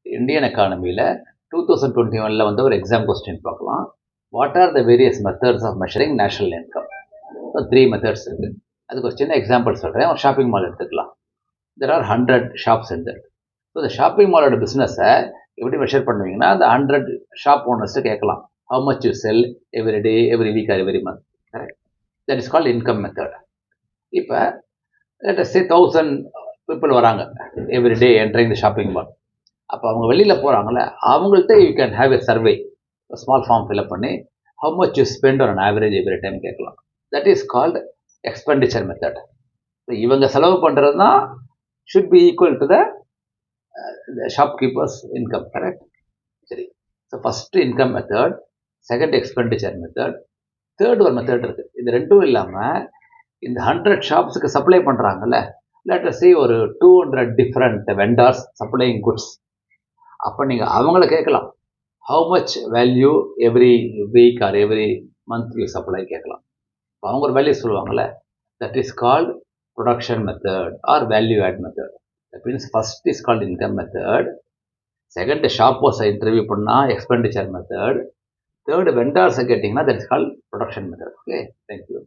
Indian எக்கானமியில் 2021 வந்து ஒரு exam question பார்க்கலாம். What are the various methods of measuring national income? 3 methods இருக்குது. அதுக்கு ஒரு சின்ன எக்ஸாம்பிள் சொல்கிறேன். ஒரு ஷாப்பிங் மால் எடுத்துக்கலாம். There are 100 shops in that. So இந்த ஷாப்பிங் மாலோட பிஸ்னஸை எப்படி மெஷர் பண்ணுவீங்கன்னா, அந்த 100 ஷாப் ஓனர்ஸ்ட்டு கேட்கலாம், how much you sell every day, every week or every month. Correct. That is called income method. இப்போ let us say 1000 people வராங்க every day entering the shopping mall. அப்போ அவங்க வெளியில் போகிறாங்களே, அவங்கள்ட்ட you can have a survey, small form fill up பண்ணி how much you spend on average every time கேட்கலாம். That is called expenditure method. இவங்க செலவு பண்ணுறது தான் should be equal to the shopkeepers income. Correct. சரி. So first income method, second expenditure method, third ஒரு method இருக்குது. இது ரெண்டும் இல்லாமல் இந்த 100 ஷாப்ஸுக்கு சப்ளை பண்ணுறாங்கல்ல, லெட் அஸ் சே ஒரு 200 டிஃப்ரெண்ட் வெண்டார்ஸ் சப்ளையிங் குட்ஸ். அப்போ நீங்கள் அவங்கள கேட்கலாம், how much value every week or every month you supply கேட்கலாம். இப்போ அவங்க ஒரு வேல்யூ சொல்லுவாங்கள்ல, that is called production method or value add method. That means first is called income method, second ஷாப்பர்ஸை இன்டர்வியூ பண்ணால் எக்ஸ்பெண்டிச்சர் மெத்தட், தேர்டு வெண்டார்ஸை கேட்டிங்கன்னா that is called production method. Okay, thank you.